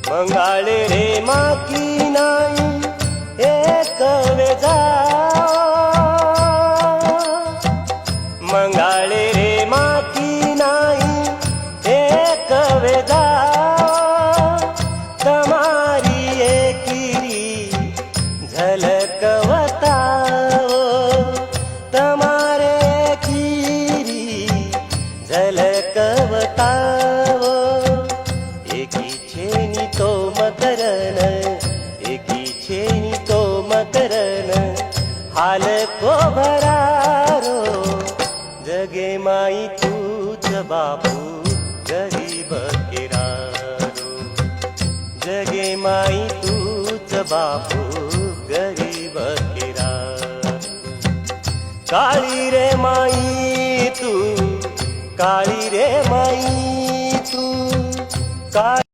मंगाळे रे माकी नाही एक वेजा, मंगाळे रे माकी नाही एक वेजा, तमारी एकिरी झलकवता तमारे एकिरी झलकवता एकी छेनी तो मकरन एकी छेनी तो मकरन हाल को भरारो जगे माई तूच बापू गरीब किरारो जगे माई तूच बापू गरीब किरारो काळी रे माई तू काळी रे माई तू काळी